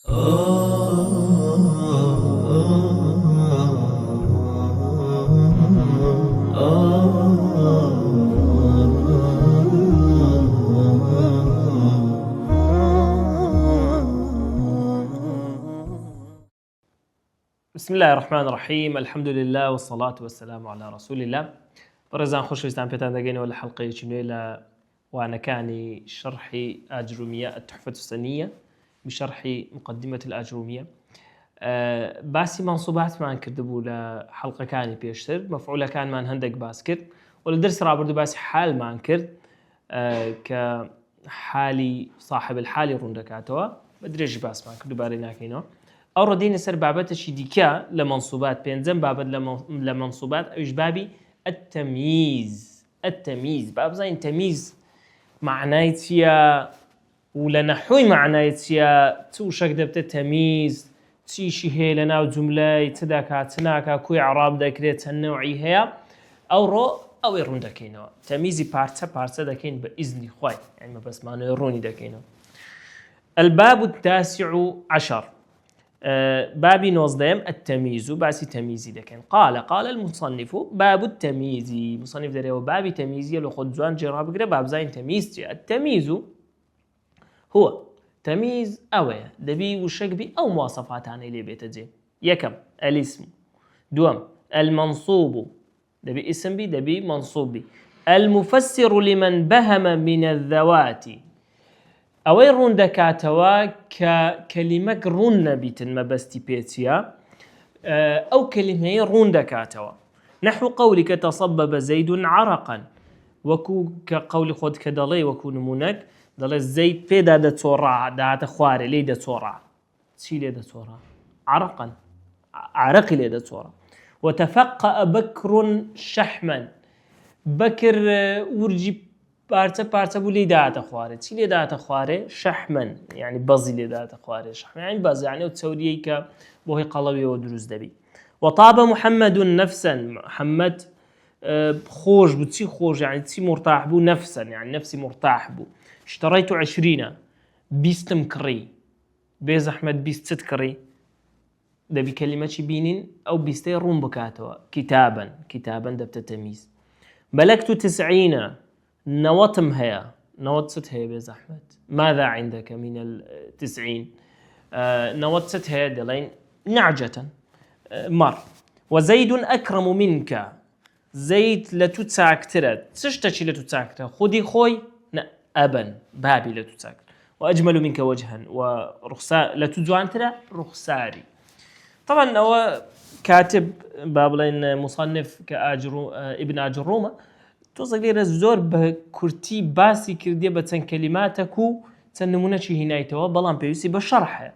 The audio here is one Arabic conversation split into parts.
بسم الله الرحمن الرحيم. الحمد لله والصلاة والسلام على رسول الله. برزان خوش ويستان بيتان دقيني ولا حلقة يشميلة وأنا كاني شرحي آجرومية التحفة السنية بشرح مقدمة الآجرومية. باسي منصوبات ما انكردبو لحلقة كاني بيشتر مفعولة كان ما هندق باسكر ولا درس رابردو باسي حال ما انكرد كحالي صاحب الحالي روندكاتوا بدريش باس ما انكردو بارينا كينو أو ردينا سر بابتشي ديكا لمنصوبات بينزم بابد لمنصوبات أو بابي التمييز باب زين تمييز معنايتيا ولا نحوي معنايتيا توشك دبت التمييز تشي هي لنا وجملة تداكا تناكا كوي عراب داكريت النوعي هي أو رو أو يرون داكينو تمييزي بارتا داكين بإذن خواي يعني ما بس ما نيروني داكينو. الباب التاسع عشر بابي نوزدهم التمييز باسي تمييزي دكن قال المصنف باب التمييز مصنف دريو بابي تمييزي لو خد زوان جراب كده باب زين تمييز التمييز هو تمييز أوي دبي وشكبي أو مواصفات عن اللي بيتجي يكم الاسم دوم المنصوب دبي اسم بي دبي منصوب بي المفسر لمن بهم من الذوات أوي رون دكاتوا ككلمة رون نبيتن ما بستي بيتيا أو كلمة رون دكاتوا نحو قولك تصبب زيد عرقا وكو كقول خود كدلي وكو نمونك دلي زيد في دا تصورع دا تخواري لي دا تصورع شي لي دا تصورع عرقا عرقي لي دا تصورع. وتفقأ بكر شحما بكر ورجي بارتا بولي داتا خواري تشي لي داتا خواري شحما يعني بزي لي داتا خواري شحما يعني بزي يعني وتسوريك بوهي قلبي ودروز دبي. وطاب محمد نفسا محمد خوش بو تشي خوش يعني تشي مرتاح بو نفسا يعني نفسي مرتاح بو. اشتريت 20 بيستم كري بيز أحمد بيست كري دبي كلمة بينين أو بيستي روم بكاتوا كتابا دبت تمييز. ملكت 90 نوتم هيا نوت ست هيا بيز أحمد ماذا عندك من 90 نوت ست هيا دلين نعجة مر. وزيد أكرم منك زيد لتتساكترت سشتشي لتتساكتر خدي خوي أبا بابي لتتساكتر. وأجمل منك وجها ورخصاء لتزوان ترى رخساري. طبعا هو كاتب بابلين مصنف ابن آجرومة توصل لي زور بكرتي باسي كردية بتسن كلماتكو تنمونا شي هنايتوا بلان بيوسي بالشرح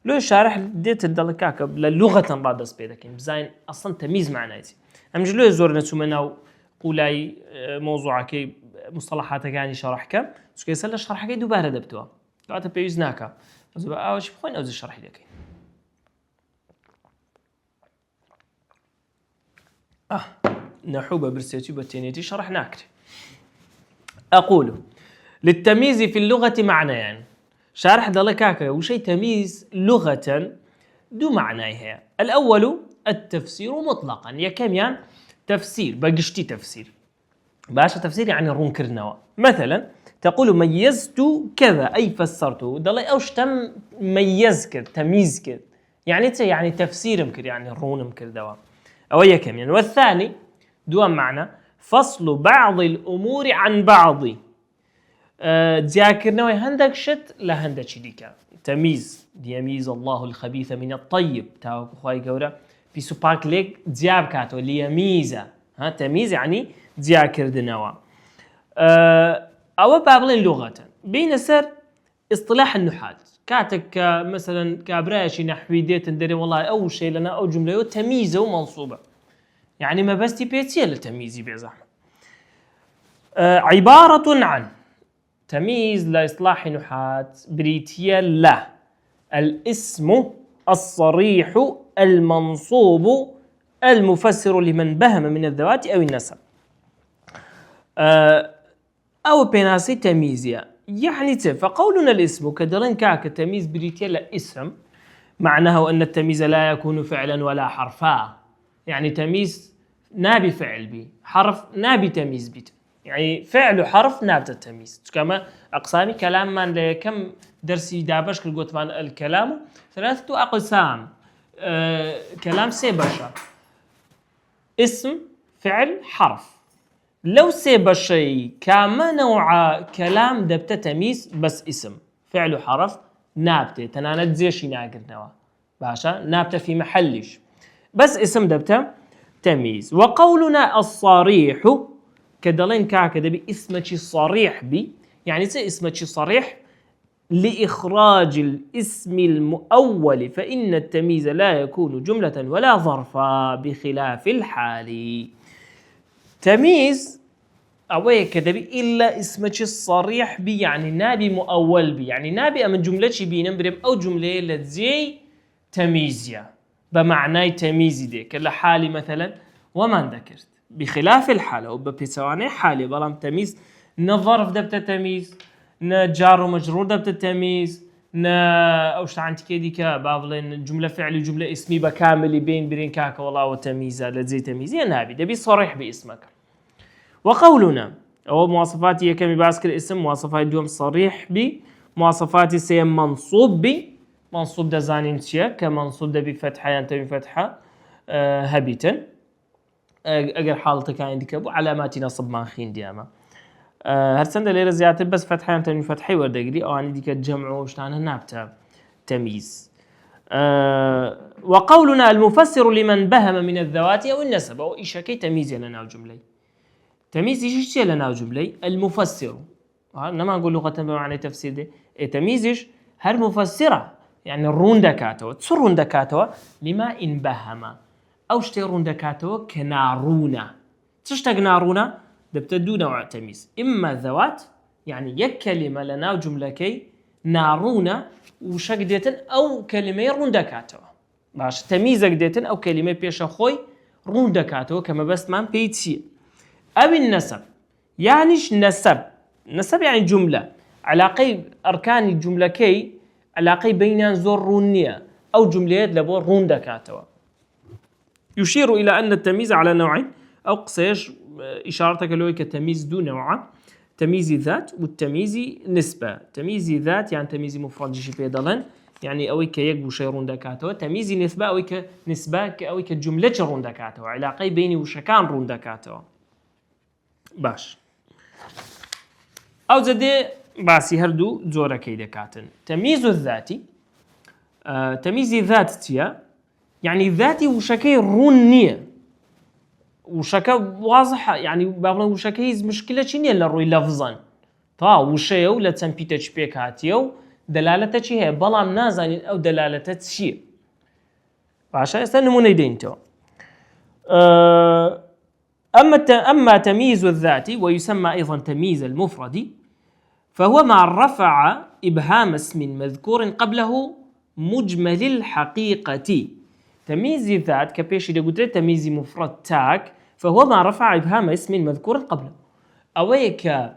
لو شارح ديت الدلكاك للغة بعد اسبيدك بزين اصلا تمييز معنايتي امجلو زور نتومناو قولاي موضوعك مصطلحاتك يعني شرحك سو كيسال شرحك دوباره دبتوا قاعده بيوزناكا زبا واش بخوين او شرح لك نحوبة برسيتي بتينيتي شرحناك. أقول للتمييز في اللغة معنى يعني شارح دلكاكا وشي تمييز لغة دو معنى هي. الأول التفسير مطلقا يا كم يعني تفسير بقشتي تفسير باشا تفسير يعني رون كرنوا مثلا تقول ميزت كذا أي فسرته دلي أوش تم ميز كر تمييز كر يعني تفسير مكر يعني رون مكر دوا أو يا كم يعني. والثاني دوام معنى فصل بعض الأمور عن بعض ذاكرنا وهندك شت لهندك شديكا تمييز يميز الله الخبيث من الطيب تاو خواي جورا في سوباك ليك ذاب كاتو ليميزه تمييز يعني ذاكر دنوا أو بابلين لغة بين سر اصطلاح النحاة كاتك مثلا كابراشي نحوي ديت ندري والله أو شيء لنا أو جملة تمييزه ومنصوبة يعني ما بس تبيتيه للتمييز بيزح عبارة عن تمييز لإصلاح نحاة بريتيا لا الاسم الصريح المنصوب المفسر لمن بهم من الذوات أو النسب أو بيناسي تمييزيا يعني فقولنا الاسم كدرين كاك تمييز بريتيا لا اسم معناه أن التمييز لا يكون فعلا ولا حرفا، يعني تمييز نابي فعل بي، حرف نابي تمييز بيت، يعني فعل وحرف نابت التمييز. كما أقسامي كلام من لكم درسي دابش كل قلت الكلام 3 أقسام. كلام سيبشر، اسم فعل حرف. لو سيبشي كما نوع كلام دبت تمييز بس اسم فعل وحرف نابته تناند زيشي ناقرنوا باشا نابته في محلش بس اسم دبته تمييز. وقولنا الصريح كدلين كاكا دبي اسمك صريح بي، يعني اسمك صريح لإخراج الاسم المؤول، فإن التمييز لا يكون جملة ولا ظرفا بخلاف الحال. تمييز أوي كدبي إلا اسمك الصريح بي، يعني نابي مؤول بي، يعني نابي أمن جملتي بي نمبرم أو جملة لتزي تمييزيا بمعنى تمييزي دي كلا حالي مثلا وما ذكرت بخلاف الحالة وببسواني حالي بلام تمييز نظرف دبت تمييز نجار ومجرور دبت التمييز اوش عندك كيديك بابلين جمله فعلي وجمله اسمي بكامل بين برين كاكا والله وتمييز لزي تمييز يا نابي دبي صريح باسمك. وقولنا او مواصفات هي كم باسك الاسم مواصفات دوم صريح بمواصفات سيم منصوب منصوب ده زانين تشيا كمنصوب ده بفتحه ينتمي فتحه هبيتا اگر حالتك عندك ابو علامات نصب ما خين ديما هرسند ليرة زيادة بس فتحة ينتمي فتحي وردقري او عندي كجمع وشتانها نابتا تمييز. وقولنا المفسر لمن بهم من الذوات او النسب او إشاكي تمييز لنا جملي تمييز إيش لنا جملي المفسر نما نقول لغة بمعنى تفسير دي تمييزش هر مفسرة يعني الروندكاتو تصروندكاتو لما إن بهم أو شتيروندكاتو كنارونا تشتق نارونا دبتدو نوع تمييز إما ذوات يعني يك كلمة لنا جملكي نارونا وشق ديتن أو كلمة روندكاتو باش تمييزك ديتن أو كلمة بيش خوي روندكاتو كما بس ما بيتسي. أو النسب يعنيش نسب يعني جملة علاقي أركان الجملة كي علاقي بين زور رونية أو جملات لبو روندكاتوا. يشير إلى أن التمييز على نوعين أو قصيش إشارتك لوي كتمييز دو نوعان تمييز ذات والتمييز نسبة. تمييز ذات يعني تمييز مفرد شي بيدلن يعني أوي كيجبو شي روندكاتوا. تمييز نسبة أوي كنسبة أوي كجملة روندكاتوا علاقي بيني وشكان روندكاتوا باش أو زدي باسي هردو زورا كيدا كاتن. تمييز الذاتي تمييز ذات تيا يعني ذاتي وشكي رونية وشكا واضحة يعني بابنا وشكي مشكلة شنية اللي روي لفظا طا وشيو لتنبيتا شبيك هاتيو دلالة شي هي بلام نازانين أو دلالة شي باشا يستنمون يدينتو. أما تمييز الذاتي ويسمى أيضا تمييز المفرد فهو ما رفع إبهام اسم مذكور قبله مجمل الحقيقة. تمييز الذات كبيش إذا قلت تمييز مفرد تاك فهو ما رفع إبهام اسم مذكور قبله أويك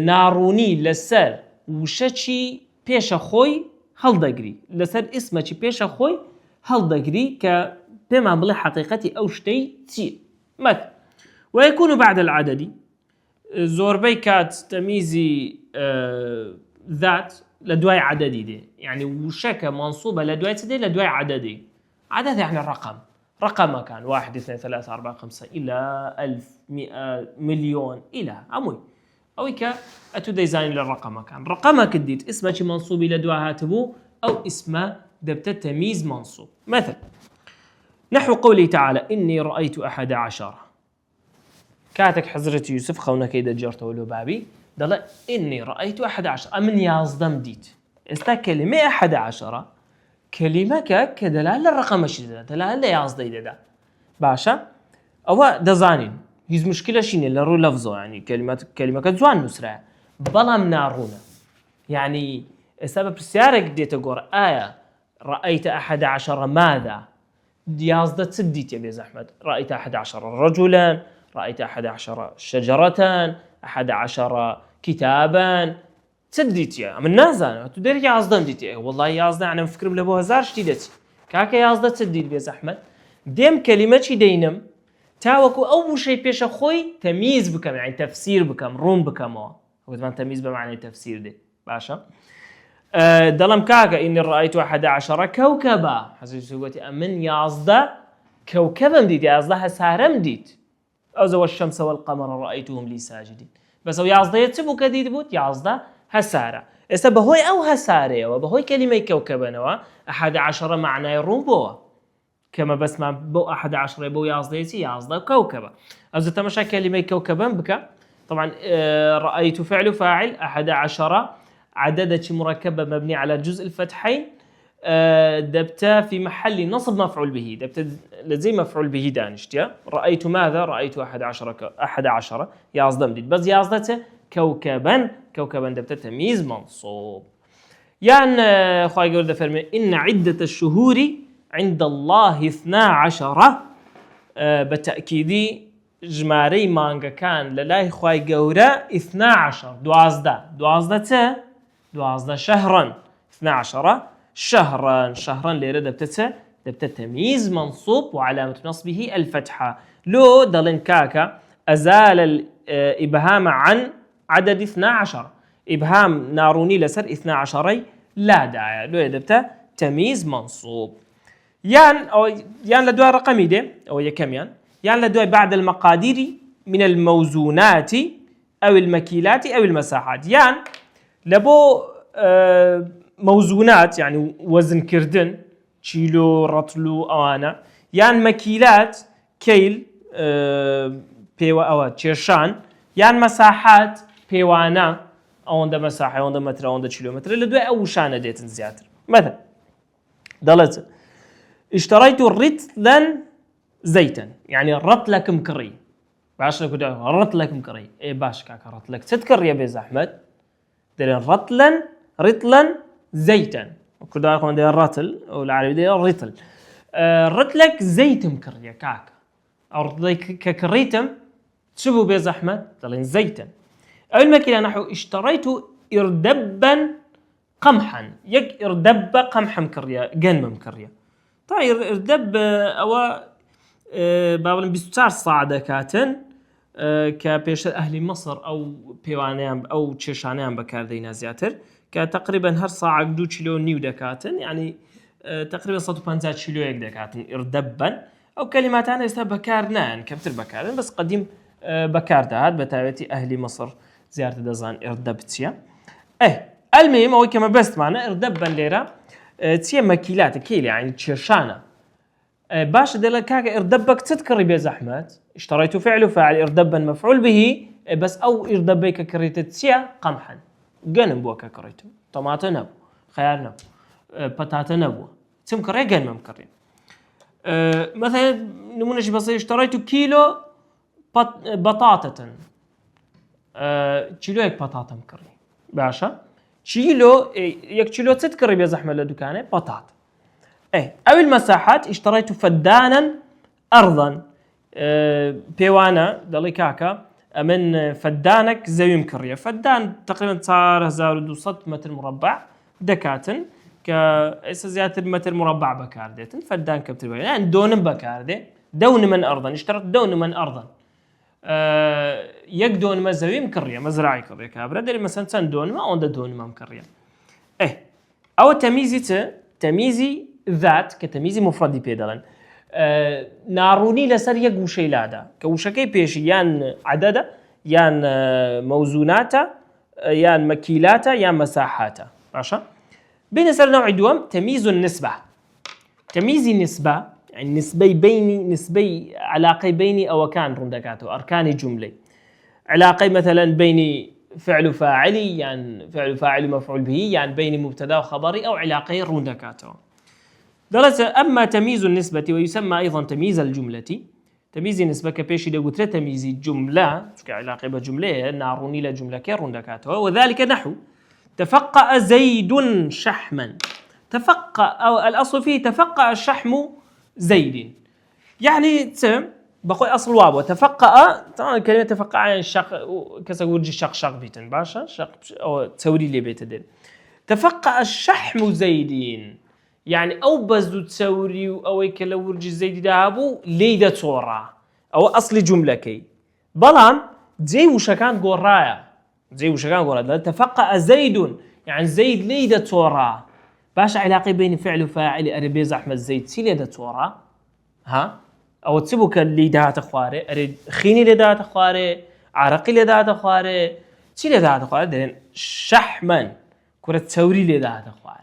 ناروني لسر وشتشي بيش خوي هل دقري لسر اسمك بيش خوي هل دقري كبما بلا حقيقتي أو شتي تي مثل. ويكون بعد العدد زوربي كات تمييزي ذات لدواي عددي دي يعني وشكا منصوبة لدواي تدي لدواي عددي عدد يعني الرقم رقم كان 1 2 3 4 5 إلى 1000 100 مليون إلى عموي أو إيكا أتو ديزاين للرقم كان رقمك الديت اسمك منصوبي لدواي هاتبو أو اسمه دبت تمييز منصوب. مثل نحو قوله تعالى إني رأيت 11 كاتك حضرة يوسف خونا كيدا جرته ولو بابي دل إني رأيت 11 أمن يازدم ديت استا كلمة 11 كلمة كدلالة الرقم شدة دلالة يازدي ده باشا أو دزانين هيز مشكلة شيني اللي رو لفظه يعني كلمة كزوان نسرع بلام نارونا يعني سبب سيارك دي تقول آية رأيت 11 ماذا يازدت سديت يا بيز أحمد رأيت 11 رجلا رأيت 11 شجرة 11 كتابا تديتيا من نازانه تدري يازدم ديتي والله يازدا انا مفكر لبو هزار شديدتي كاكا يازدا تديت بيز احمد ديم كلمه شي دينم تاوكو اول شيء بيش اخوي تمييز بكم يعني تفسير بكم روم بكم هو طبعا تمييز بمعنى تفسير دي باشا دلم كاكا اني رايت 11 كوكبا حسيت قلتي من يازدا كوكبا ديت يازدا سارم ديت أو الشمس والقمر رأيتهم لي ساجدين بس هو يازدا يتسبو كديد بوت يازدا هسارة إسا بهوي أو هسارة وبهوي كلمة كوكبا 11 معنى يروم بوا كما بس ما بو 11 بو يازدا يتي يازدا كوكبا أو تمشى كلمة كوكبا بك طبعا رأيت فعل فاعل 11 عددة مركبة مبني على جزء الفتحين دبتا في محل نصب مفعول به دبتا لزي مفعول به دانشتيا رأيت ماذا رأيت 11 يازدا مديد بس يازدته كوكبا دبتا تمييز منصوب يعني خواهي قول دفرمي إن عدة الشهور عند الله 12 بتأكيدي جماري مانغا كان للاي خواهي قورا 12 دوازده شهرا 12 شهرا ليرة دبتة تمييز منصوب وعلامة نصبه الفتحة لو دلن كاكا أزال الإبهام عن عدد 12 إبهام ناروني لسر 12 لا داعي لو دبتة تمييز منصوب يان لدواء رقمي دي أو يكم يان لدواء بعد المقادير من الموزونات أو المكيلات أو المساحات يان لبو موزونات يعني وزن كردن كيلو رطلو أوانا يعني مكيلات كيل بيوا أو تشيرشان يعني مساحات بيوانا أو ده مساحة أو ده متر أو ده كيلومتر اللي دو أو شانة ديتن زيادة مثلا دلت اشتريت رطلا زيتا يعني رطلك مكري باش لك رطلك مكري إيه باش كاك رطلك تذكر يا بيز أحمد دلين رطلا زيتا وكذا يقولون ده الرطل أو العربي ده الرطل رطلك زيت مكرية كاكا أو رطلك ككريتم تشوفوا بيز أحمد دلين زيتا أول ما كلا نحو اشتريت إردبا قمحا يك إردب قمح مكرية جنم مكرية طيب إردب أو بابلن بيستار صعدة كاتن كبيش أهل مصر أو بيوانيان أو تشيشانيان بكاردينا زياتر كتقريبا هر صاع 2 كيلو نيو دكاتن يعني تقريبا 150 كيلو يك دكاتن إردبا أو كلمات أنا يستها بكارنان كبتر بكارن بس قديم بكار دهات بتاعتي أهل مصر زيارة دزان إردبتيا المهم هو كما بست معنا إردبا ليرة تسيا مكيلات كيل يعني تشيشانة باش دل كاكا إردبك تذكر بيز أحمد اشتريت فعل فاعل إردبا مفعول به بس أو إردبيك كريت تسيا قمحا جنم بوكا كريت طماطة نبو خيار نبو بطاطا نبو تم كري جنم كري مثلا نمونة بسيط اشتريت كيلو بطاطا كيلو يك بطاطا مكري باشا كيلو يك كيلو تذكر بيز أحمد لدكانه بطاطا أو المساحات اشتريت فدانا أرضا بيوانا دالي كاكا من فدانك زي مكرية فدان تقريبا صار 1200 متر مربع دكاتن كأساس زيادة متر مربع بكارديتن فدان كبتر بيوانا يعني دون بكاردي دون من أرضا اشتريت دون من أرضا يك دون ما زي مكرية مزرعي كرية كابرا دالي مثلا سن دون ما أوندا دون ما مكرية أو تمييزي ذات كتمييز مفرد بيدلن ناروني لسر يقوشي لادا كوشكي بيشي يان عددا يان موزوناتا يان مكيلاتا يان مساحاتا ماشا بين سر نوع دوام تمييز النسبة تمييز النسبة يعني نسبي علاقة بيني أو كان رندكاتو أركان جملة علاقة مثلا بيني فعل فاعلي يعني فعل فاعل مفعول به يعني بين مبتدا وخبري أو علاقة رندكاتو درس أما تمييز النسبة ويسمى أيضا تمييز الجملة تمييز النسبة كبيش إذا قلت تمييز الجملة كعلاقة بجملة ناروني لجملة كرندكاتها وذلك نحو تفقأ زيد شحما تفقأ أو الأصل فيه تفقأ الشحم زيد يعني بخوي أصل وابو تفقأ طبعا كلمة تفقأ يعني شق كذا ورجي شق بيتن باشا شق أو تسوري لي بيت دين تفقأ الشحم زيدين يعني أو بزو تسوري أو كلا ورجي زيد دابو ليدا صورة أو أصل جملة كي بلان زي وشكان قرايا زي وشكان قرايا تفقأ زيد يعني زيد ليدا صورة باش علاقة بين فعل وفاعل أربيز أحمد زيد سي ليدا صورة ها أو تسيبك اللي دهات خواري أريد خيني اللي دهات خواري عرقي اللي دهات خواري سي اللي دهات خواري دهن شحما كرة تسوري اللي دهات خواري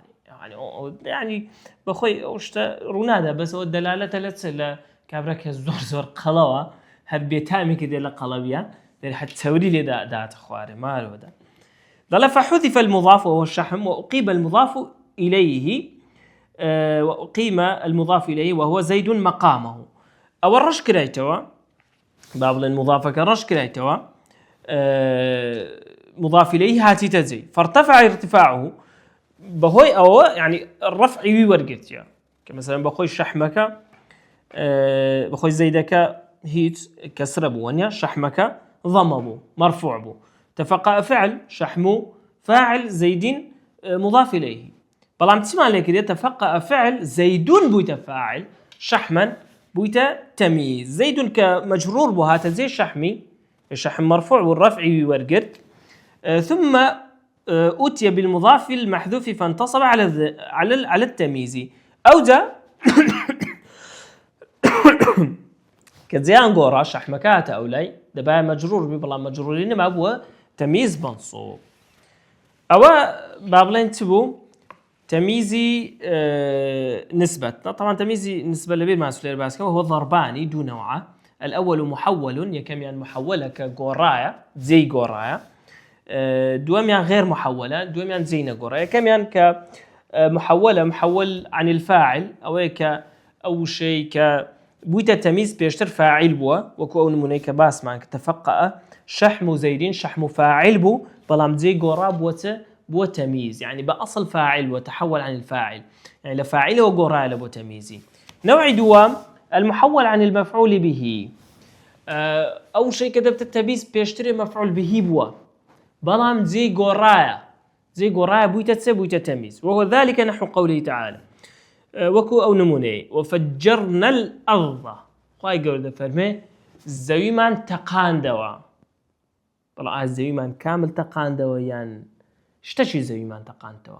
يعني بخوي وشتا رونادا بس هو الدلالة لتسلا كابرك زور قلوة هبيتامي كده لقلبيا لأن حتى تسوري اللي دهات خواري ما له ده ضل فحذف المضاف وهو الشحم وأقيم المضاف إليه وأقيم المضاف إليه وهو زيد مقامه أو الرش كرايتوا باب المضاف كرش كرايتوا مضاف إليه هاتي تزي فارتفع ارتفاعه بهوي أو يعني الرفع يورقت يعني كمثلا بخوي شحمك بخوي زيدك هيت كسر بونيا شحمك ضمبو مرفوع بو تفقأ فعل شحمو فاعل زيد مضاف إليه بلام تسمع لك كده تفقأ فعل زيدون بويتا فاعل شحما بويتا تمييز زيد كمجرور بهات زي شحمي الشحم مرفوع والرفع يورقد ثم أتي بالمضاف المحذوف فانتصب على التمييز أوجا كزيان قورا شحمكات أولاي دبا مجرور ببلا مجرورين ما هو تمييز منصوب أو بابلين تبو تمييزي نسبة طبعا تمييزي نسبة لبير مع سولير باسكا وهو ضرباني دو نوعه الأول محول يكميان محولة كقورايا زي قورايا دواميان غير محولة دواميان زينا قورايا كميان كمحولة محول عن الفاعل أو شيء بويتا تمييز بيشتر فاعل بوا وكو نموني كباس معك تفقأ شحم زيدين شحم فاعل بو بلام زي قورا بو تمييز يعني بأصل فاعل وتحول عن الفاعل يعني لفاعل وقراء لبو تمييزي نوع دوام المحول عن المفعول به أو شيء كتبت التمييز بيشتري مفعول به بوا بلام زي قراء بويتا تمييز وهو ذلك نحو قوله تعالى وكو أو نموني وفجرنا الأرض خواهي قول ذا فرمي الزويمان تقاندوا طلع الزويمان كامل تقاندوا يعني اشتشي زويمان تقاندوا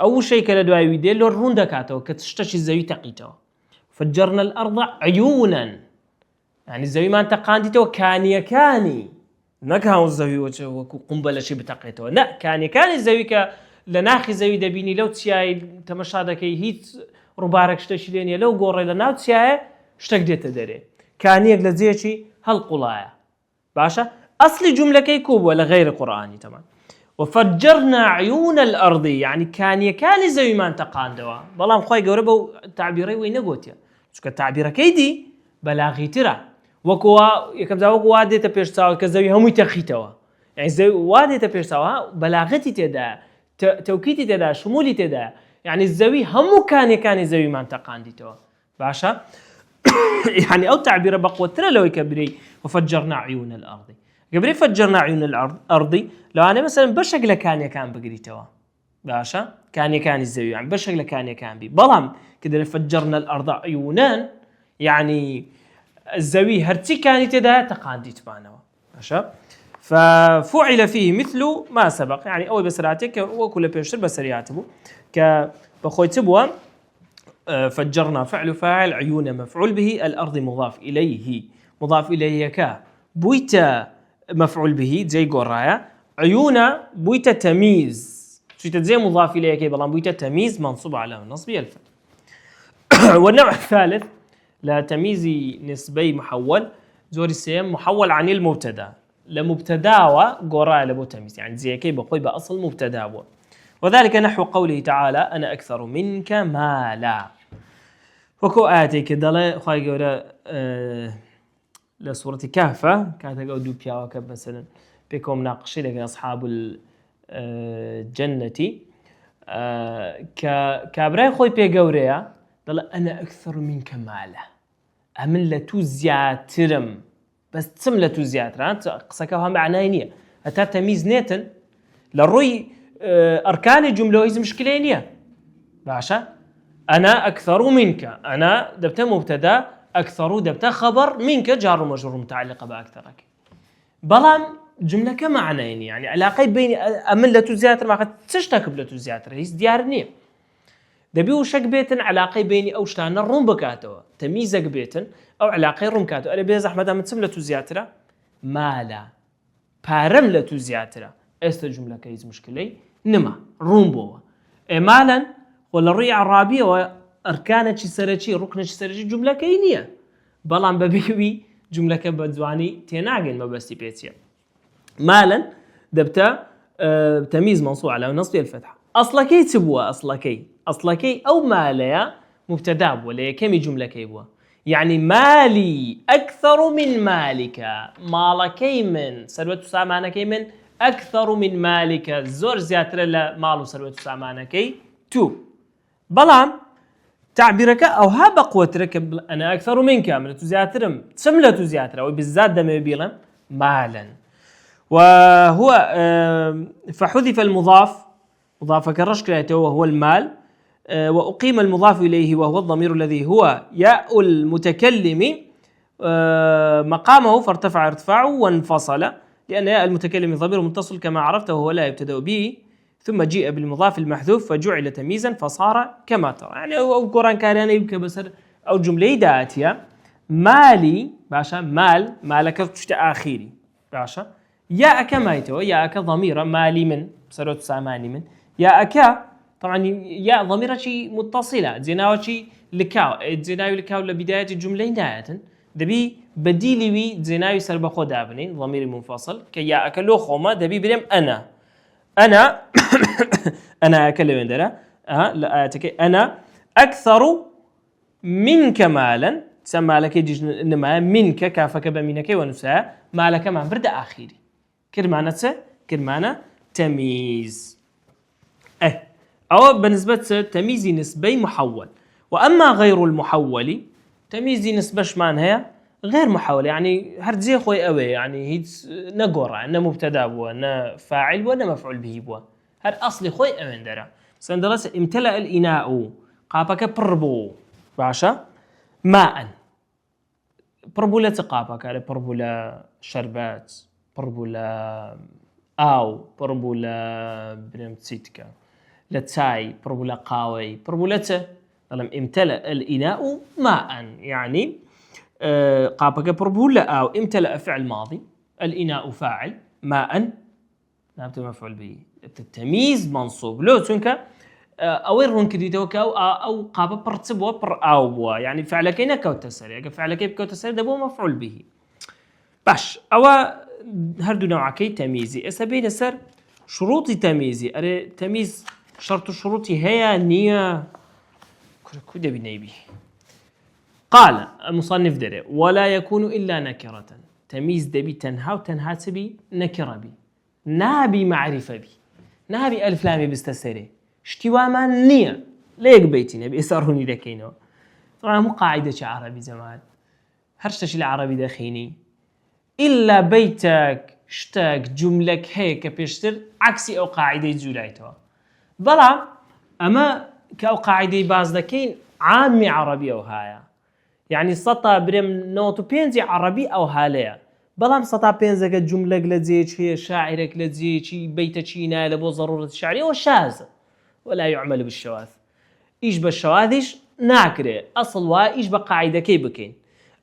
أول شيء كلا دواي ويدي لو الروندكاتو كتشتشي الزوي تقيتوا فجرنا الأرض عيونا يعني الزويمان تقاندتوا كاني نكهو الزوي وكو قنبلة شي بتقيتوا لا كاني الزوي لناخي زوي دبيني لو تسياي تمشادكي هيت ربارك شتشي ليني لو قوري لناو تسياي شتك ديتا داري كانيك لزيشي هالقلايا باشا أصل جملة كيكوب ولا غير قرآني تمام وفجرنا عيون الأرض يعني كان زوي ما انتقان دوا بلام خوي قربوا تعبيري وين قوتيا شو كتعبير كيدي بلاغي ترى وكوا يكم زاوك وادي تبيش ساو كزوي هم يتخيتوا يعني زوي وادي تبيش ساو بلاغتي تدا توكيتي تدا شمولي تدا يعني الزوي هم كان زوي ما انتقان ديتوا باشا يعني أو تعبير بقوة ترى لو يكبري وفجرنا عيون الأرض قبل فجرنا عيون الأرض لو أنا مثلا بشكل كان بقريتوا باشا كان الزوي يعني بشكل كان بي بلام كده فجرنا الأرض عيونا يعني الزوي هرتي كانت ده تقانديت معنا باشا ففعل فيه مثل ما سبق يعني أول بسرعتك وكل بيشتر بسريعته كبخوي تبوا فجرنا فاعل عيون مفعول به الأرض مضاف إليه كا بويتا مفعول به زي قرايا عيونا بويتا تمييز شو زي مضاف إليه كي بلان بويتا تمييز منصوب على النصب الفعل والنوع الثالث لا تمييزي نسبي محول زوري السيم محول عن المبتدا لمبتدا وقرايا لبو تمييز يعني زي كي بقوي بأصل مبتدا وذلك نحو قوله تعالى أنا أكثر منك مالا وكو آتي كدالة خواهي قولة لسورة كهفة كانت قودو بياوكب مثلا بكم ناقشي لك أصحاب الجنة كابراي خوي بيقوريا دالة أنا أكثر منك مالا ئەمن لە تو زیاترم بەس چم لە تو زیاتران قسەکە هەم معنای نییە هەتا تەمیز نێتن لە ڕووی ئەرکانی جملەوە هیچ مشکلەی نییە باشە أنا أكثر منك أنا دبتا مبتدا أكثر دبتا خبر منك جار ومجرور متعلقة بأكثرك بلام جملة كمعنى يعني علاقة بين أمن لا تزياتر ما قد تشتكب لا تزياتر هي ديار نية دبيو شك بيتن علاقة بيني أو شتان الروم بكاتوا تمييزك بيتن أو علاقة روم كاتوا أنا بيز أحمد من سم لا تزياتر ما لا بارم لا تزياتر است جملة كيز مشكلة نما روم بوا مالا ولا الري عربية وأركانة سرتشي ركنة سرتشي جملة كينية بلان ببيوي جملة كبدواني تناقل ما بس بيتيا مالا دبتا تمييز منصوب على نصب الفتحة أصلا كي تبوا أصلا كي أو ماليا مبتدا ولا كم جملة كيبوا يعني مالي أكثر من مالك مالكي من سلوة سامانكي من أكثر من مالك زور زياتر لا مالو سلوة سامانكي تو بلام تعبيرك أو ها بقوتك أنا أكثر منك من تزياترم سملة تزياتر وبالذات دم بيلم مالا وهو فحذف المضاف مضاف كرشك وهو المال وأقيم المضاف إليه وهو الضمير الذي هو ياء المتكلم مقامه فارتفع ارتفاعه وانفصل لأن ياء المتكلم ضمير متصل كما عرفته وهو لا يبتدأ به ثم جيء بالمضاف المحذوف فجعل تمييزا فصار كما ترى يعني أو قرآن كان يعني يبكى بسر أو جملة داتية مالي باشا مالك تشت آخيري باشا يا أكا ما يتوى يا أكا ضميرة مالي من بسروت ساماني من يا أكا طبعا يا ضميرة شيء متصلة زيناوة شيء لكاو زيناوي لكاو لبداية الجملة نهاية دبي بديلي بي زيناوي سربقو دابنين ضمير منفصل كي يا أكا لو خوما دبي بريم أنا أكلم عندنا أنا أكثر منك مالا سمى لك يجي إنما منك كافك بمنك ونساء مالك ما برد آخري كرمانة تمييز أو بالنسبة تمييز نسبي محول وأما غير المحول تمييز نسبة شمان هي غير محول يعني هرزي خوي أوي يعني هي نقرأ أن مبتدا بوا أن فاعل وأن مفعول به بوا هر أصلي خوي أوي درا سندرس امتلأ الإناء قابك بربو باشا ماء بربولة قابك على بربولة شربات بربولة أو بربولة برمتسيتك لتاي بربولة قاوي بربولة لم امتلأ الإناء ماء يعني قابك بربولة أو امتلأ فعل ماضي الإناء فاعل ماء نابت مفعول به التمييز منصوب لو تنك أويرون كديتوك أو قاب برتب وبر أو بوا يعني فعلك إنك وتسري يعني فعلك بك وتسري ده هو مفعول به باش أو هردو نوعكي تمييزي أسبين سر شروط تمييزي أري تمييز شرط شروطي هي نية كده بنيبي قال المصنف دري ولا يكون إلا نكرة تمييز دبي تنها وتنها تبي نكرة بي نابي معرفة بي نابي ألف لامي بستسري اشتوا ما نية ليك بيتي نبي إساروني دكينو طبعا مو قاعدة عربي زمان هرشتش العربي داخيني إلا بيتك اشتاق جملك هيك بيشتر عكسي أو قاعدة جولايتها بلا أما كأو قاعدة باز دكين عامي عربي أو هايا يعني سطا بريم نوتو بينزي عربي أو هاليا بلام سطا بينزك جملة لزيج هي شاعرك لزيج بيتك شينا لبو ضرورة الشعرية والشاذ ولا يعمل بالشواذ إيش بالشواذش ناكره أصل إيش بقاعدة كي بكين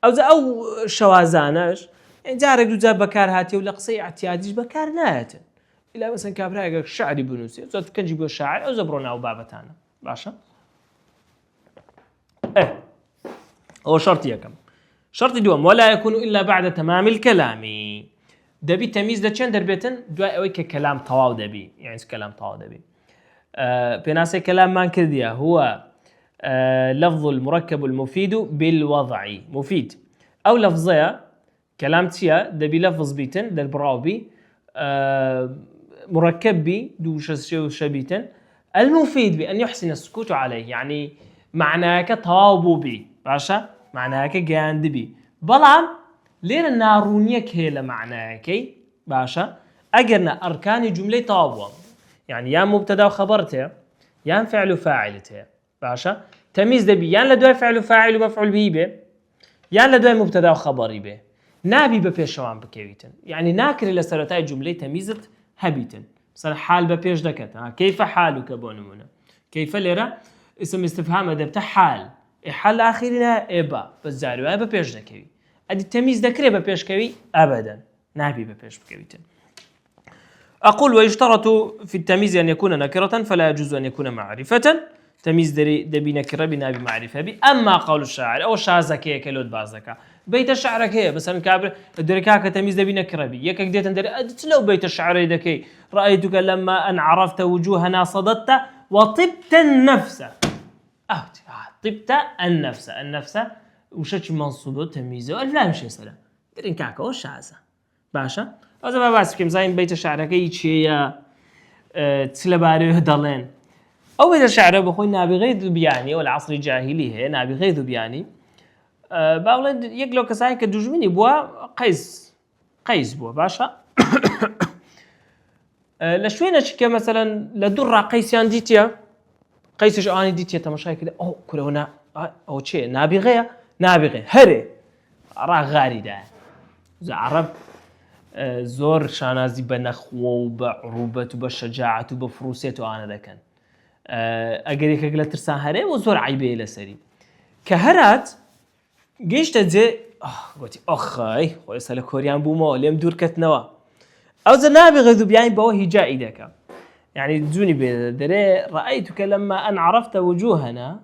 أو شواذانش يعني جارك دوزا بكار هاتي ولا قصي اعتياديش بكار ناتن إلا مثلا كابرايك شعري بنوسي زاد كان جيبوا الشاعر أو زبرونا أو بابتانا باشا هو شرطي كم شرطي دوم ولا يكون إلا بعد تمام الكلام دبي تمييز ده چند دربيتن دواء أوي كلام طواو دبي يعني كلام طواو دبي بناسي كلام ما كرديا هو لفظ المركب المفيد بالوضع مفيد أو لفظية كلام تيا دبي لفظ بيتن للبراو بي مركب بي دو شبيتن المفيد بأن يحسن السكوت عليه يعني معناه كتواو بي باشا معناها كجاند بي بلام لين نارونيك هي لمعناها كي باشا أجرنا أركان جملة طابوة يعني يا مبتدا وخبرته يا فعل وفاعلته باشا تمييز دبي يا لدوي فعل وفاعل ومفعول به به يا لدوي مبتدا وخبري به نابي بپێشەوان بکەویتن يعني ناکرێت لە سەرەتای جملەی تەمیزت هەبیتن مثلا حال بەپێش دەکەت كيف حالك بۆ نمونە كيف لێرە اسم استفهام دەبتە حال حال آخرینە ئێبا بەس جاروایە بەپێش دەکەوی ئەدی تەمیز دەکرێت بەپێشکەوی ئەبەدەن نابی بەپێش بکەویتن أقول ويشترط في التمييز أن يكون نكرة فلا يجوز أن يكون معرفة تمييز دبي نكرة بنابي معرفة بي أما قول الشاعر أو شازكي كلود بازكا بيت الشعر كي مثلا كابر دركاك تمييز دبي نكرة بي يكك ديت ندري لو بيت الشعر يدكي رأيتك لما أن عرفت وجوهنا صددت وطبت النفس طبت النفس وشش منصوبه تمييزه الفلام شيء سلام دركاك أو شازة باشا هذا ما بس كم زين بيت الشعر كي شيء تسلباري هدلين أو بيت الشعر بخوي نابي غيظ بياني ولا عصر جاهلي هي نابي غيظ بياني باولد يقلو كساي كدوجمني بوا قيس بوا باشا لشوينا شكا مثلا لدر قيسيان ديتيا قيسش اني ديتيا تمشاي كده او كلونا او شيء نابي غير هري راه غاري ده عرب زور شانازي بنخوة وبعروبة وبشجاعة وبفروسية وأنا ذكن أجريك أقول ترسان هري وزور عيبة لسري كهرات جيش تجي قلتي أخي ويسأل كوريان بوما ليم دور كتنوا أو زنابي غذو بيعني بوهي جائدك يعني دوني بدري رأيتك لما أن عرفت وجوهنا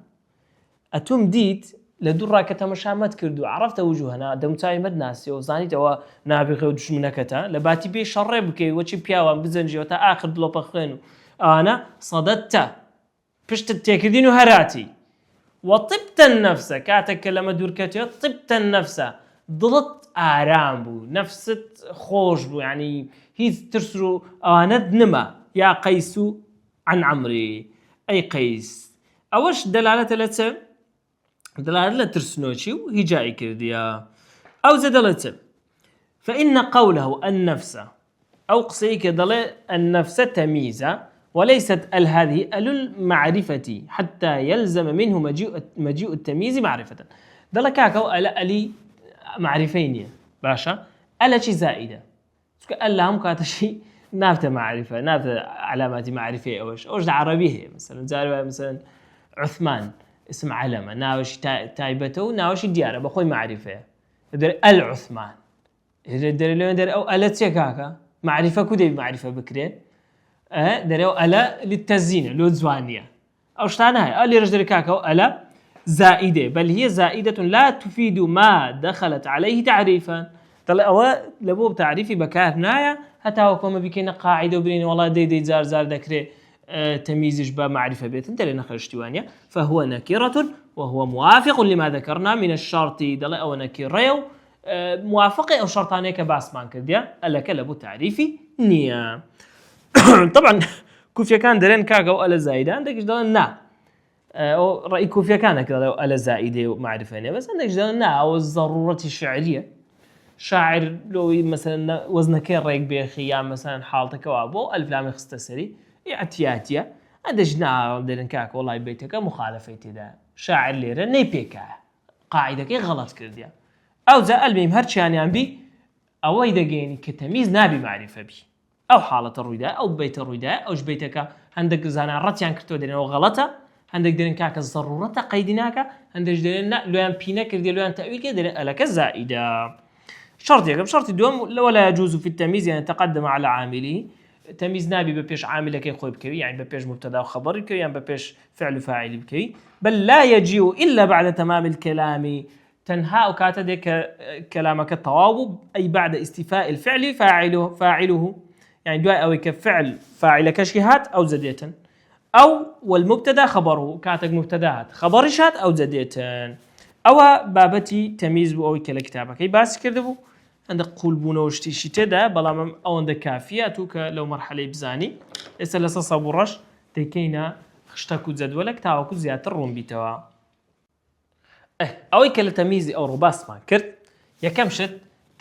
أتم ديت لدور كتمشامت كردو عرفت وجوهنا دمتاي مدناسي وزانيت هو نابي غودش منكتا لباتي بي شربك وشي بياوان بزنجي وتا آخر دلو بخينو أنا صددت بشت التكردين هراتي وطبت النفس كاتك لما دور كتير طبت النفس ضلت آرام بو نفست خوش بو يعني هي ترسلو آند نما يا قيسو عن عمري أي قيس أوش دلالة لتسب دلالة ترسنوشي وهجائي كرديا أو زدلت فإن قوله النفس أو قصيك دل النفس تمييزا وليست هذه المعرفة حتى يلزم منه مجيء التمييز معرفة دل كاكو ألي معرفين باشا ألا شي زائدة ألا هم كاتشي نافت معرفة نافت علامات معرفة أوش العربية مثلا زاروا مثلا عثمان اسم علامة ناوش تايبته ناوش ديارة بخوي معرفة در العثمان در لون در أو ألا تيكاكا معرفة كده معرفة بكرين در أو ألا للتزيين لو زوانية أو شتانها ألا رجل كاكا أو ألا زائدة بل هي زائدة لا تفيد ما دخلت عليه تعريفا طلع أو لبوب تعريفي بكار نايا حتى وكما بكينا قاعدة وبرين والله دي زار ذكري تمييزش بمعرفة بيت انت لنا خرجتوانيا فهو نكرة وهو موافق لما ذكرنا من الشرط دل أو نكرة موافقة أو شرطانية كباسمان كرديا ألا كلبو تعريفي نيا طبعا كوفيا كان درين كاكا وألا زايدة عندك جدال نا أو رأي كوفيا كان كذا ألا زائدة ومعرفة نيا بس عندك جدال نا أو الضرورة الشعرية شاعر لو مثلا وزنكين ريك بخيام مثلا حالتك وابو ألف لام يخستسري اعتياتيا أدجنا درنكاك والله بيتك مخالفتي ده شاعر ليرة نيبيكا قاعدة كي غلط كرديا أو زا المهم هرشان ينبي أو إذا جيني كتمييز نابي معرفة بي أو حالة الرداء أو بيت الرداء أو بيتك عندك زانا رتيان كرتو درين أو غلطة عندك درنكاك الضرورة قيدناك عندك درين لو أن بينا كرديا لو أن تأويل كدرين ألك الزائدة شرط يقب شرط الدوام ولا يجوز في التمييز يعني تقدم على عامله تمييز نابي ببيش عامل كي خوي بكوي يعني ببيش مبتدا وخبر بكوي يعني ببيش فعل وفاعل بكوي بل لا يجيء إلا بعد تمام الكلام تنهاء كاتدك كلامك التواب أي بعد استيفاء الفعل فاعله يعني دواء أو كفعل فاعل كشهات أو زدية أو والمبتدا خبره كاتك مبتدات خبرشات أو زدية أو بابتي تمييز أو كالكتابة كي باس كردبو عندك قول بونوشتي شتدا بلام أو عندك كافية توك لو مرحلة بزاني إسلا صبرش تكينا خشتاكو جدولك تاوكو زيادة الروم بيتوا ئەوەی کە لە تەمیزی ئەو ڕووباسمان کرد یەکەم شت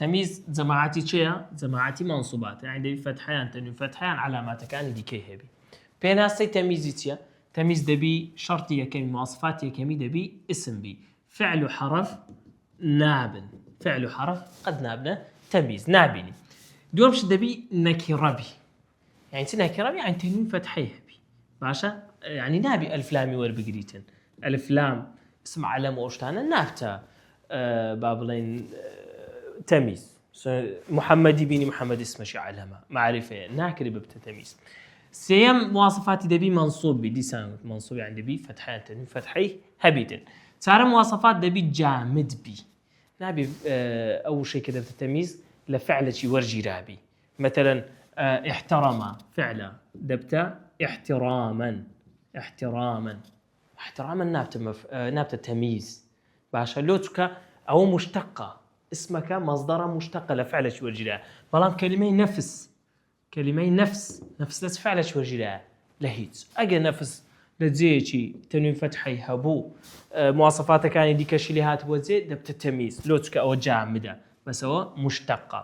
تەمیز جەماعەتی چییە؟ جەماعەتی مەنسوبات، یعنی دەبی فەتحەیان تەنوین فەتحەیان علاماتەکانی دیکەی هەبی. پێناسەی تەمیزی چییە؟ تەمیز دەبی شەرتی یەکەمی مواصفاتی یەکەمی دەبی اسم بی، فعل و حرف نابن، فعل و حرف قەت نابنە تەمیز نابینی. دووەم شت دەبی نەکیڕە بی، یعنی چ نەکیڕە بی؟ یعنی تەنوین فەتحەی هەبی، باشە؟ یعنی نابی ئەلفلامی وەربگریتن، ئەلفلام اسم علم و ئەو شتانە نابتە با بڵێن تەمیز. محەممەدی بینی محەممەد اسمەشی علەمە معرفەیە ناکری ببتە تەمیز. سێەم مواصفاتی دەبی منصوب بی، دیسان منصوب یعنی دەبی فەتحەیان تەنوین فەتحەی هەبیتن. چارەم مواصفات دەبی جامد بی، نابی ئەو شەی کە دەبتە تەمیز لە فعلێکی وەرگیرابی. مثلا احترم فعلا دەبتە احتراما، احتراما احتراما نابتە تەمیز، باشە لۆ چکە ئەوە مشتقە، اسمەکە مەصدەرە مشتقە لە فعلێکی وەرگیرا. بەڵام کەلیمەی نەفس، کەلیمەی نەفس لە فعلێکی وەرگیرایە لە هیچ. ئەگەر نەفس لە جێیەکی تەنوین فەتحەی هەبوو مواصفاتەکانی دیکەشی لێ هاتبووە جێ دەبتە تەمیز، لۆ چکە ئەوە جامدە بەسەوە مشتقە.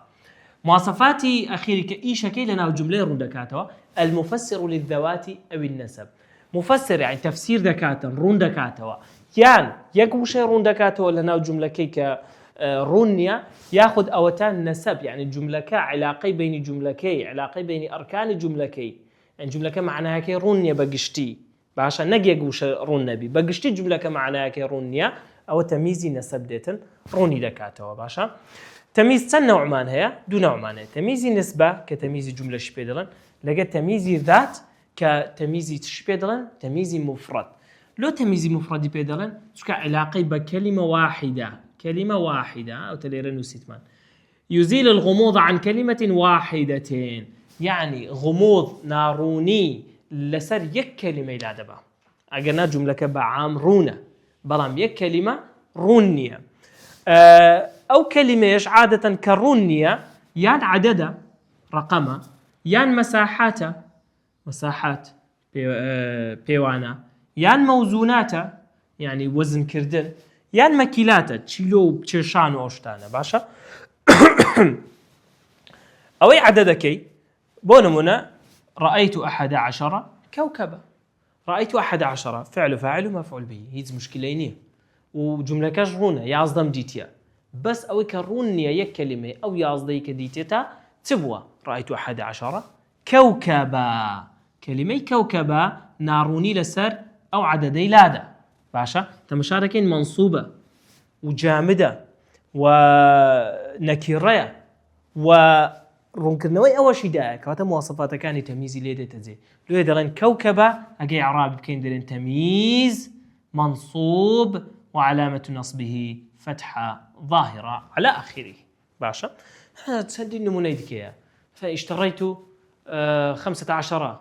مواصفاتی ئەخیری کە ئیشەکەی لە ناو جوملەی ڕوون دەکاتەوە المفسر للذوات أو النسب. مفسر يعني تفسير دكاتن رون دكاتوا، يعني يكوشي رون دكاتوا لنا جملكي كرونيا ياخذ أوتان نسب، يعني جملكا علاقة بين جملكي، علاقة بين أركان جملكي، يعني جملكا معناها كي رونيا بقشتي باشا نجي يقوش رون نبي بقشتي جملكا معناها كي رونيا أو تمييزي نسب ديتن روني دكاتوا باشا. تمييز نوع مان هي دو نوع مان هي، تمييزي نسبة كتمييزي جملة شبيدلن، لقى تمييزي ذات كتمييزي تشبيدلن، تمييزي مفرد. لو تمييزي مفرد بيدلن شكا علاقة بكلمة واحدة، كلمة واحدة أو تليرن وسيتمان يزيل الغموض عن كلمة واحدة، يعني غموض ناروني لسر يك كلمة لا دبا أجنا جملة بعام رونة بلام يك كلمة رونية أو كلمة عادة كرونية يان عددها رقمها يان مساحات بيوانا يان موزوناتا يعني وزن كردن يان مكيلاتا تشيلو بتشرشان وأشتانا باشا. أوي عددكي بونمنا رأيت 11 كوكبا، رأيت 11 فعل فاعل ومفعول به، هيز مشكلة وجملة كجرونة يازدم ديتيا بس أوي كرونية يك كلمة أو يازدي كديتيتا تبوا رأيت 11 كوكبا، كلمة كوكبا ناروني لسر أو عددي لادا باشا. تمشاركين منصوبة وجامدة ونكرة ورونكرنوي أول شيء دا كواتا مواصفات كاني تمييزي ليدة تزي لو يدلن كوكبة أجي إعراب بكين دلن تمييز منصوب وعلامة نصبه فتحة ظاهرة على آخره باشا. تسدي النمونة ديكيا فاشتريت 15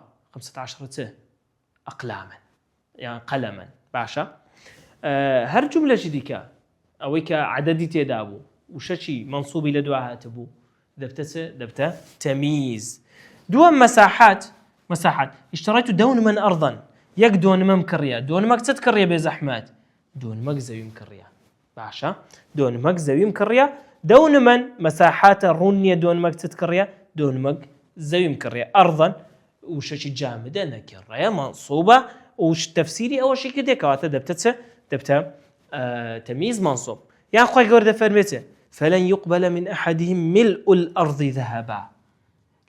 أقلاما يعني قلما باشا. هر جملة جديكا أويك عددي تدابو وششي منصوبي لدواها تبو دبته تمييز. دوام مساحات اشتريت دون من أرضا يك دون ما مكريا، دون ما تتكريا بزحمات، دون ما زاوية مكريا باشا، دون ما زاوية مكريا، دون من مساحات الرونية دون ما تتكريا، دون ما زاوية مكريا أرضا وششي جامدة نكريا منصوبة وش تفسيري أول شيء كده كواتا دبته تمييز منصوب. يعني خوي قرد فرمته فلن يقبل من أحدهم ملء الأرض ذهبا،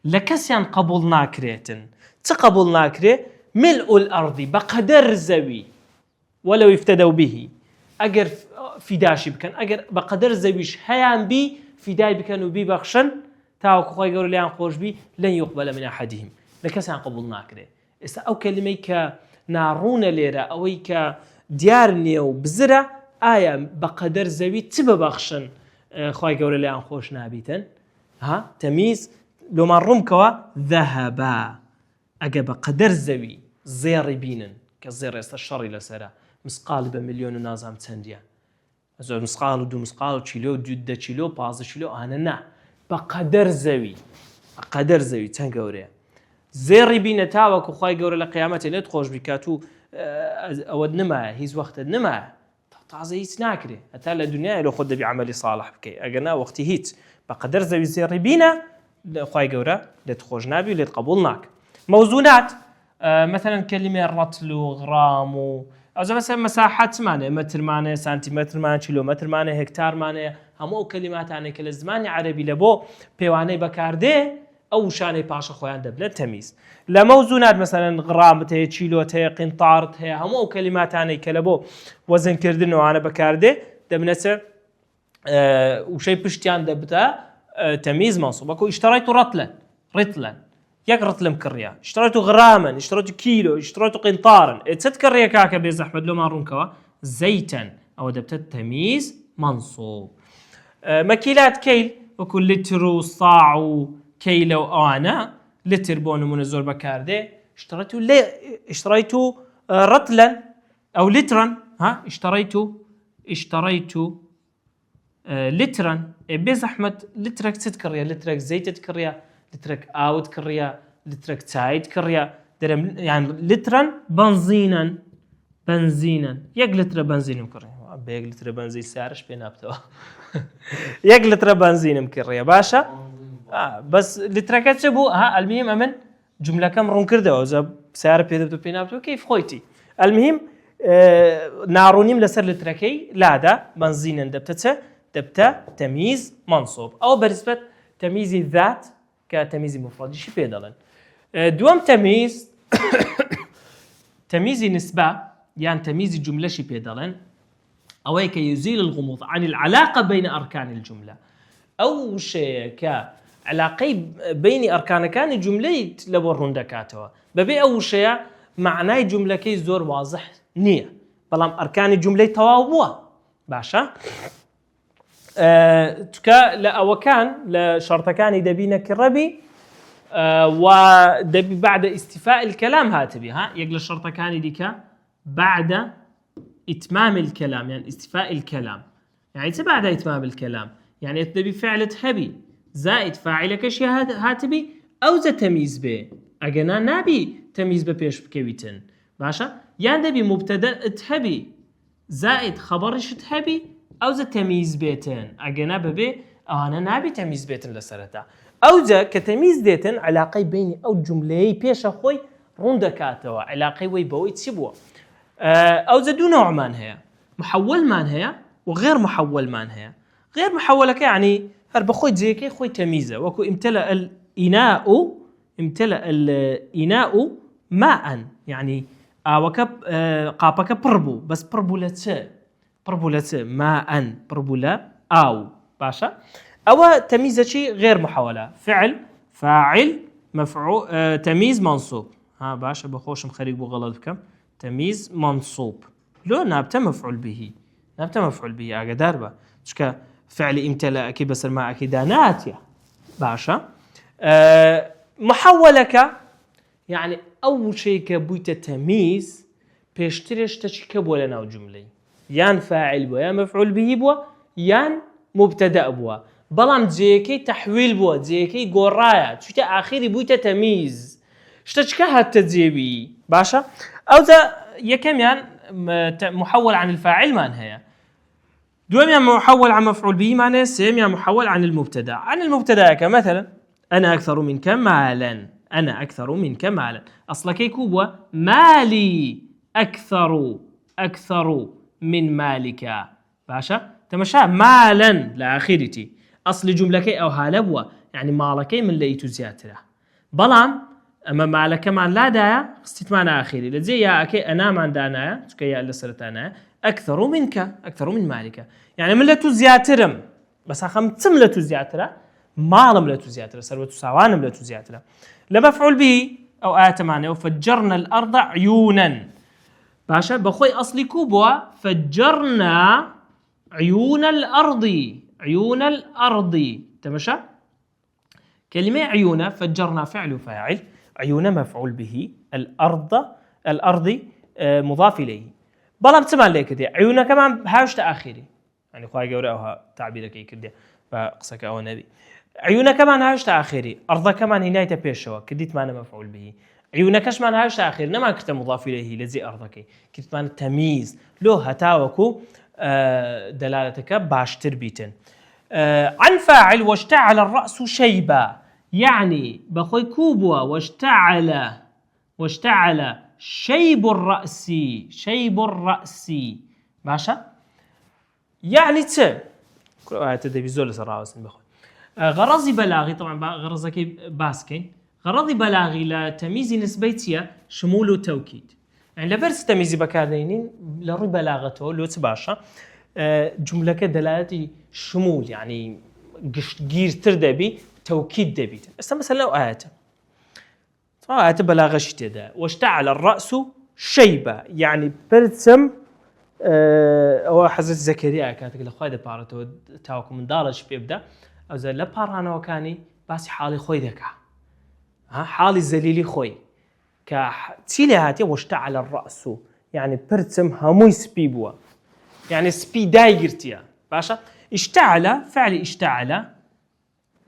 لكسيان قبول ناكريتن تقبل ناكري ملء الأرض بقدر زوي ولو يفتدوا به، أجر فداشي بكن أجر بقدر زويش هيان بي فداي بكن وبي بخشن تاو خوي قرد ليان خوش بي لن يقبل من أحدهم لكسيان قبول ناكري. إسا أو كلمة كنارون ليرة أو كديارني وبزرة آية بقدر زوي تبى بخشن خوي قرد ليان خوش نابيتن ها تمييز. لو ما رمكوا ذهبا أجا بقدر زوي زير بينن كزير يستشري لسرا مسقال بمليون ونازم تنديا أزود مسقال ودو مسقال وشيلو دو شيلو باز شيلو أنا نا بقدر زوي تنقوريا زير بين تاوك وخاي قوري لقيامته ندخوش بكاتو أود نما هيز وقت نما تازە هیچ ناکرێ هەتا لە دنیای لە خۆت دەبی عملی صالح بکەی ئەگەنا وەختی هیچ بەقەدەر زەوی زێڕی بینە خوای گەورە لێت خۆش نابی و لێت قبول ناکە. مەوزونات مثلا كلمة رطل وغرام أو مثلا مساحات مانه متر مانه سنتيمتر مانه كيلومتر مانه هكتار مانه همو كلمات يعني كل زمان عربي لبو بيواني بكارده أو شاني باشا خوان دبل تمييز. لموزونات مثلا غرام تهي كيلو تهي قنطار تهي همو كلمات يعني كلبو وزن كردن وأنا بكارده دبنسه وشي بشتيان دبته تمييز منصوب. أكو اشتريت رطلا ياك رطل مكريا اشتريت غراما اشتريت كيلو اشتريت قنطارا تذكر كاكا بيز احمد لو مارون كوا زيتا او دبت التمييز منصوب. مكيلات كيل وكل لتر صاع كيلو اوانه لتر بون من الزور بكارده اشتريت رطلا او لترا ها اشتريت لترا بيز احمد لترك تذكر لترك زيت تذكر لترك اوت كريا لترك تايد كريا درم يعني لترا بنزينا يك لتر بنزين مكريا بيك لتر بنزين سعرش بينابتو يك لتر بنزين مكريا باشا بس لتركات بو ها المهم امن جمله كم رون كردو اذا سعر بينابتو كيف خويتي المهم نارونيم لسر لتركي لا دا بنزينا دبتا تمييز منصوب او بالنسبه تمييز الذات كتمييز مفرد شي بيدلن. دوم تمييز تمييز نسبة يعني تمييز الجملة شي بيدلن أو هيك يزيل الغموض عن العلاقة بين أركان الجملة أو شيء كعلاقة بين أركان كان الجملة لورون دكاتوا ببي أول شيء معناه الجملة كي زور واضح نية بلام أركان الجملة تواوبوا باشا تكا لا وكان لشرط كان يدبينا كربي ودبي بعد استيفاء الكلام هاتبي ها يقل الشرط كان يديك بعد إتمام الكلام يعني استيفاء الكلام يعني بعد إتمام الكلام يعني تدبي فعل تهبي زائد فاعلك شيء هاتبي أو ذا تمييز به أجنا نبي تمييز ببيش بكويتن باشا يعني دبي مبتدأ تهبي زائد خبرش تهبي أو ذا تمييز بيتن أجنا ببي أنا نبي تمييز بيتن لسرتا أو ذا كتمييز ديتن علاقة بيني أو جملة بيش أخوي روندكاتوا علاقة ويبوي تسيبوا أو ذا دو نوع مان هي محول مان هي وغير محول مان هي غير محولك يعني هربخوي زيكي خوي تمييزه وكو امتلأ الإناء ماء يعني وكب قابك بربو بس بربولة ماء بربولة أو باشا أو تمييز شيء غير محولة فاعل مفعول تمييز منصوب ها باشا بخوش مخرج بغلط بكم تمييز منصوب لو نابته مفعول به أقدر با شكا فعل امتلأ أكيد بس ما أكيد ناتيا باشا محولك يعني أول شيء كبويت تمييز بيشتريش تشكي بولا ناو جملة يان فاعل بوا يان مفعول به بوا يان مبتدأ بوا بلام جيكي تحويل بوا جيكي قرايا شتا آخيري بويت تمييز شتشكا هالتجيبي باشا أو ذا يكم يان محول عن الفاعل مان هي دوم يان محول عن مفعول به معناه سيم يان محول عن المبتدأ كمثلا أنا أكثر منك مالا أصلا كي كوبوا مالي أكثر من مالك باشا تمشى مالا لآخرتي أصل جملة كي أو هالبوا يعني مالكي من لقيتو زيادة بلام أما مالك كمان لا دايا استثمانا آخري لذي يا أكي أنا ما عندنا كي اللي صرت أنا أكثر من مالك يعني من لتو زيادة بس أخم تملتو زيادة مالم لتو زيادة سروتو سوانم لتو زيادة لمفعول به أو آيات معنى وفجرنا الأرض عيونا باشا بخوي أصلي كوبوا فجرنا عيون الأرض تمشى كلمة عيونا فجرنا فعل وفاعل عيونا مفعول به الأرض مضاف إليه بلام تسمع لك دي عيونا كمان هاوش تأخيري يعني خواهي قوري أوها تعبيرك يكردي بقصك أو نبي عيونا كمان هاوش تأخيري أرض كمان هناية بيشوا كديت معنا مفعول به عيونا كش مان هاوش تأخيري نما كنت مضاف إليه لزي أرضك كنت معنا تمييز لو هتاوكو دلالتك باشتر بيتن. عن فاعل واشتعل الرأس شيبا، يعني بخوي كوبوا واشتعل شيب الرأس باشا، يعني كل آية تدبي زول سراوسن بخوي. غرضي بلاغي طبعا غرضك باسكين، غرضي بلاغي لتمييز نسبيتيا شمول وتوكيد، يعني لبرس تمييزي بكاردينين لروي بلاغته لو تباشا جملة دلالة شمول، يعني غير تردبي توكيد دبيت. مثلا لو آية آية بلاغة شتدا واشتعل الرأس شيبة، يعني برسم أو حضرت زكريا كانت تقول خوي دبارته تاوكم من دارج بيبدا أو زي لبارانا وكاني بس حالي خوي ذكا حالي الزليلي خوي كتيلي هاتي واشتعل الرأس، يعني برسم هموي سبيبوا، يعني سبي دايجرتيا باشا. اشتعل فعل اشتعل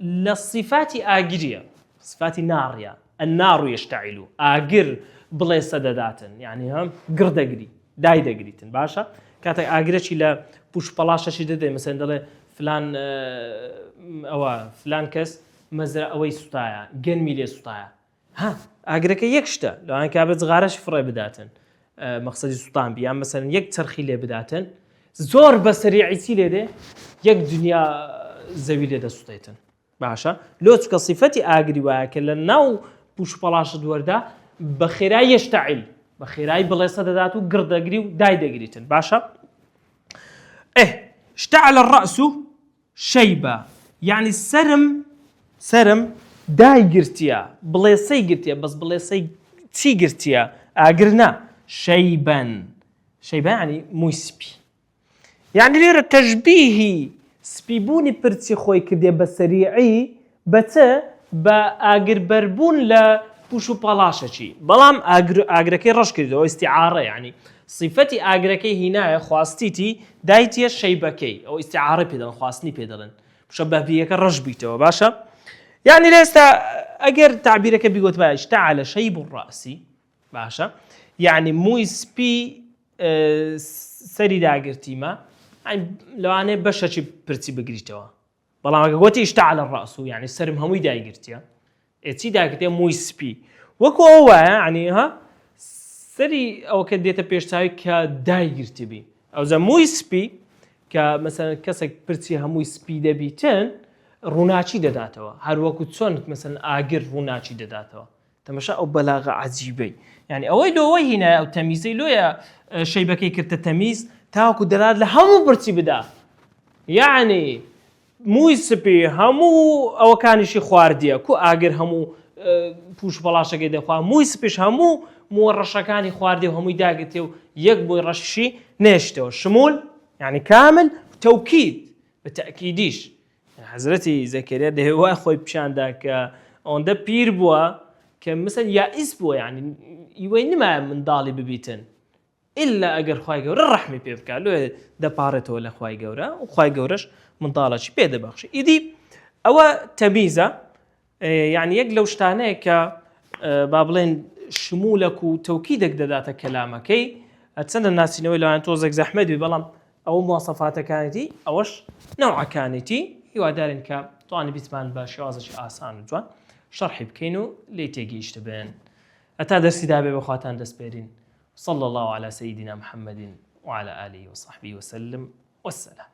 للصفات آجرية، صفات نارية، النار يشتعل آجر بلا صددات، يعني هم قردقري دايدقريتن باشا. كانت آجرتش إلى بوش بلاشة شديدة، مثلا دل فلان أو فلان كس مزرعة أوي سطايا جن ميلي سطايا ها آجرك يكشتا لو أنا كابت صغارش فري بداتن مقصدي سلطان بيان مثلا يك ترخي لي بداتن زور بسريع يسيلي ده يك دنيا زويلة ده سطيتن باشا. لو تك صفتي آجري واكل النو بوش بلاش دوردا بخيراي يشتعل بخيراي بليصة داتو قرد أجري وداي دقريتن باشا. اشتعل الرأس شيبة، يعني سرم داي قرتيا بليصي قرتيا بس بليصي تي قرتيا آجرنا شيبا يعني موسبي، يعني ليرة تشبيهي سبيبوني برتي خوي كدي بسريعي بتا بآجر بربون لا بوشو بلاشة بلام آجركي رش كده أو استعارة، يعني صفتي آجركي هنا خواستيتي دايتي الشيبكي أو استعارة بدلن خواستني بدلن مشبه بيك الرش بيته باشا. يعني لسه أجر تعبيرك بيقول بقى اشتعل شيب الرأس باشا، يعني مويسبي سري داقرتي ما، يعني لو أنا بشة برتي بقريتوا والله ما قوتي اشتعل الرأس، يعني السرم هموي داقرتيا اتي داقرتيا مويسبي وكو هو يعني ها سري أو كديتا بيشتاي كداقرتي بي أو زي مويسبي كمثلا كسك برتي هموي سبي دبيتن روناچی دەداتەوە هەروەکو چۆن مثلا ئاگر ڕووناچی دەداتەوە تەماشا ئەو بەلاغە عەجیبەی، يعني ئەوەی دۆوەی هینایە ئەو تەمیزەی لۆیە شەیبەکەی کردە تەمیز تاوەکو دەلات لە هەموو برچی بدا، يعني مووی سپی هەموو ئەوەکانیشی خواردیە کو ئاگر هەموو پوش بەڵاشەکەی دەخوا مووی سپیش هەموو مۆڕەشەکانی خواردی و هەمووی داگرتێ و یەک بۆی ڕەشیشی نێشتەوە شمول يعني كامل توكيد بالتأكيديش. حضرتي زكريا ده هو خوي بشان داك اون ده بير بوا كمثلا يائس بوا، يعني يوين ما من ضالي ببيتن الا اجر خوي جورا الرحمه بيبكا له ده بارته ولا خوي جورا وخوي جورش من ضالش بيد بخش ايدي او تمييزه يعني يقلو شتانه ك بابلين شمولك وتوكيدك ذات كلامك كي اتسنى الناس انه لو انت وزك زحمه ببلم او مواصفاتك كانتي اوش نوع كانتي يوادارن ك طبعا بيتمان باش وازش آسان جوان شرحي بكينو لي تيجيش تبين أتا درسي دابي بخواتان دسبيرين. صلى الله على سيدنا محمد وعلى آله وصحبه وسلم والسلام.